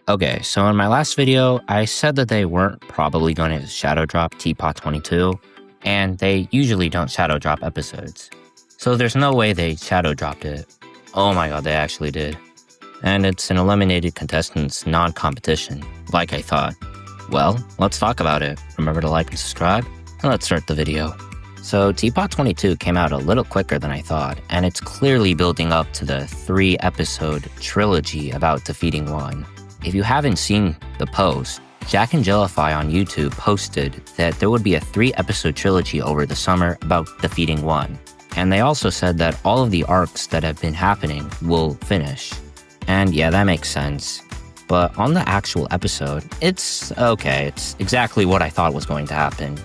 Okay, so in my last video, I said that they weren't probably going to shadow drop Tpot 22, and they usually don't shadow drop episodes. So there's no way they shadow dropped it. Oh my god, they actually did. And it's an eliminated contestants non-competition, like I thought. Well, let's talk about it. Remember to like and subscribe, and let's start the video. So Tpot 22 came out a little quicker than I thought, and it's clearly building up to the 3-episode trilogy about defeating one. If you haven't seen the post, Jack and Jellify on YouTube posted that there would be a 3-episode trilogy over the summer about defeating one. And they also said that all of the arcs that have been happening will finish. And yeah, that makes sense. But on the actual episode, it's okay. It's exactly what I thought was going to happen.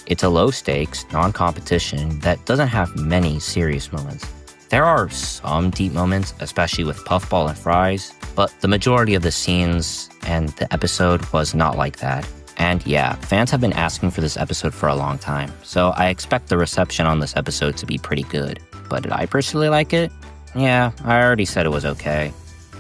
It's a low-stakes, non-competition that doesn't have many serious moments. There are some deep moments, especially with Puffball and Fries, but the majority of the scenes and the episode was not like that. And yeah, fans have been asking for this episode for a long time, so I expect the reception on this episode to be pretty good. But did I personally like it? Yeah, I already said it was okay.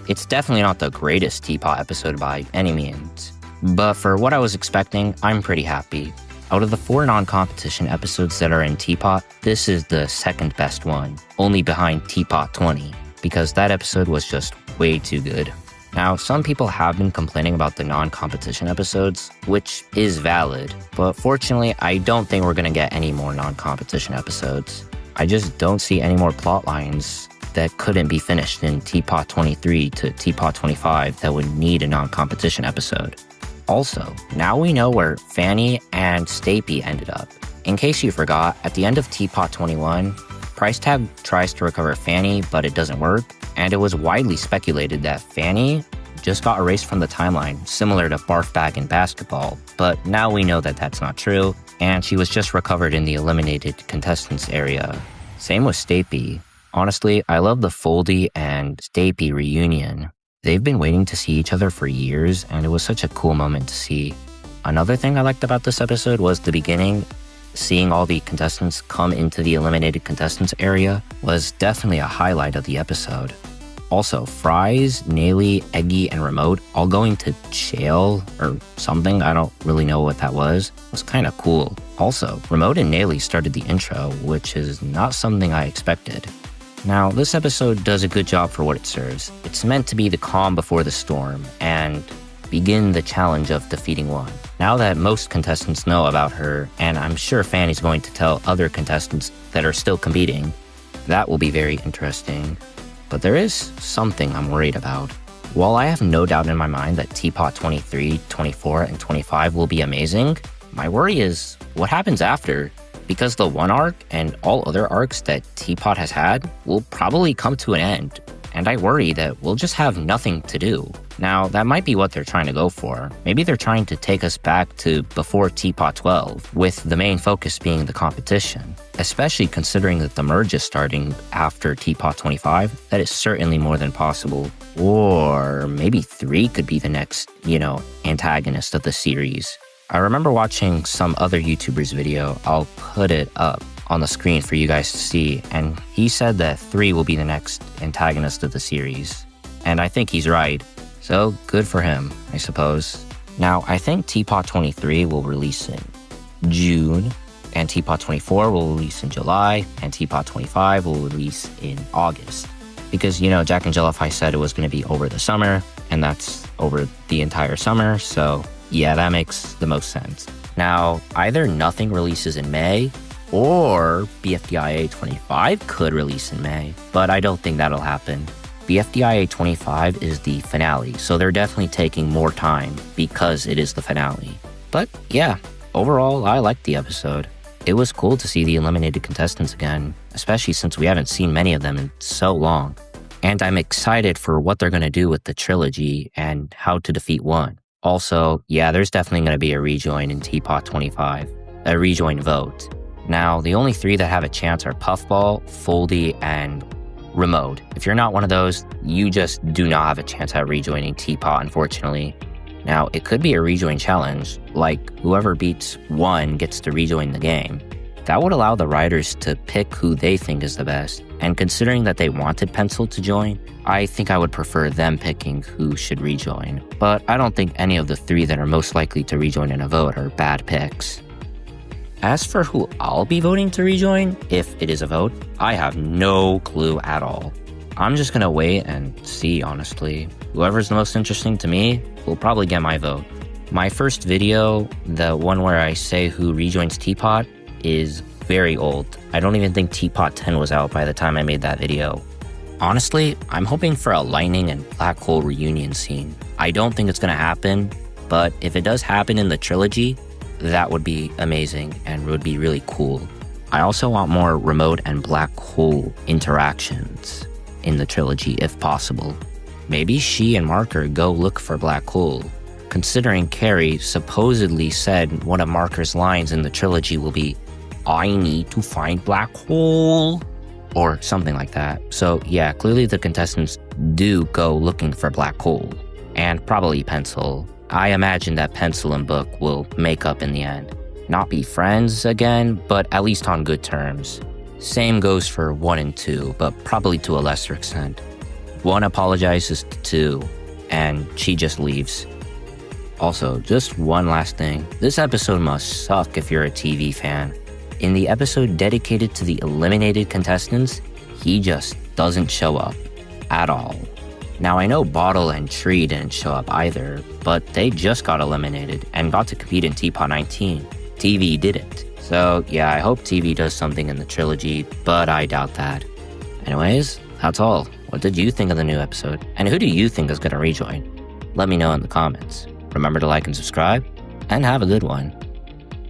It's definitely not the greatest Tpot episode by any means, but for what I was expecting, I'm pretty happy. Out of the 4 non-competition episodes that are in Tpot, this is the second best one, only behind Tpot 20, because that episode was just way too good. Now, some people have been complaining about the non-competition episodes, which is valid, but fortunately, I don't think we're going to get any more non-competition episodes. I just don't see any more plot lines that couldn't be finished in Tpot 23 to Tpot 25 that would need a non-competition episode. Also, now we know where Fanny and Stapy ended up. In case you forgot, at the end of Tpot 21, Price Tag tries to recover Fanny, but it doesn't work, and it was widely speculated that Fanny just got erased from the timeline, similar to Barf Bag in basketball, but now we know that that's not true, and she was just recovered in the eliminated contestants area. Same with Stapy. Honestly, I love the Foldy and Stapy reunion. They've been waiting to see each other for years, and it was such a cool moment to see. Another thing I liked about this episode was the beginning. Seeing all the contestants come into the eliminated contestants area was definitely a highlight of the episode. Also, Fries, Nayli, Eggy, and Remote all going to jail or something, I don't really know what that was kind of cool. Also, Remote and Nayli started the intro, which is not something I expected. Now, this episode does a good job for what it serves. It's meant to be the calm before the storm and begin the challenge of defeating one. Now that most contestants know about her, and I'm sure Fanny's going to tell other contestants that are still competing, that will be very interesting. But there is something I'm worried about. While I have no doubt in my mind that Tpot 23, 24, and 25 will be amazing, my worry is what happens after? Because the one arc and all other arcs that Tpot has had will probably come to an end, and I worry that we'll just have nothing to do. Now, that might be what they're trying to go for. Maybe they're trying to take us back to before Tpot 12, with the main focus being the competition. Especially considering that the merge is starting after Tpot 25, that is certainly more than possible. Or maybe 3 could be the next, antagonist of the series. I remember watching some other YouTuber's video, I'll put it up on the screen for you guys to see, and he said that 3 will be the next antagonist of the series. And I think he's right, so good for him, I suppose. Now, I think Tpot 23 will release in June, and Tpot 24 will release in July, and Tpot 25 will release in August. Because, Jack and Jellify said it was going to be over the summer, and that's over the entire summer, so yeah, that makes the most sense. Now, either nothing releases in May, or BFDI 25 could release in May, but I don't think that'll happen. BFDI 25 is the finale, so they're definitely taking more time because it is the finale. But yeah, overall, I liked the episode. It was cool to see the eliminated contestants again, especially since we haven't seen many of them in so long. And I'm excited for what they're going to do with the trilogy and how to defeat one. Also, yeah, there's definitely going to be a rejoin in Tpot 25, a rejoin vote. Now, the only 3 that have a chance are Puffball, Foldy, and Remote. If you're not one of those, you just do not have a chance at rejoining Tpot, unfortunately. Now, it could be a rejoin challenge, like whoever beats 1 gets to rejoin the game. That would allow the writers to pick who they think is the best, and considering that they wanted Pencil to join, I think I would prefer them picking who should rejoin. But I don't think any of the 3 that are most likely to rejoin in a vote are bad picks. As for who I'll be voting to rejoin, if it is a vote, I have no clue at all. I'm just gonna wait and see, honestly. Whoever's the most interesting to me will probably get my vote. My first video, the one where I say who rejoins Tpot, is very old. I don't even think Tpot 10 was out by the time I made that video. Honestly, I'm hoping for a lightning and black hole reunion scene. I don't think it's gonna happen, but if it does happen in the trilogy, that would be amazing and would be really cool. I also want more remote and black hole interactions in the trilogy if possible. Maybe she and Marker go look for black hole. Considering Carrie supposedly said one of Marker's lines in the trilogy will be, "I need to find black hole," or something like that. So yeah, clearly the contestants do go looking for black hole, and probably Pencil. I imagine that Pencil and Book will make up in the end. Not be friends again, but at least on good terms. Same goes for 1 and 2, but probably to a lesser extent. 1 apologizes to 2, and she just leaves. Also, just one last thing. This episode must suck if you're a TV fan. In the episode dedicated to the eliminated contestants, he just doesn't show up at all. Now, I know Bottle and Tree didn't show up either, but they just got eliminated and got to compete in Tpot 19. TV didn't. So yeah, I hope TV does something in the trilogy, but I doubt that. Anyways, that's all. What did you think of the new episode? And who do you think is going to rejoin? Let me know in the comments. Remember to like and subscribe, and have a good one.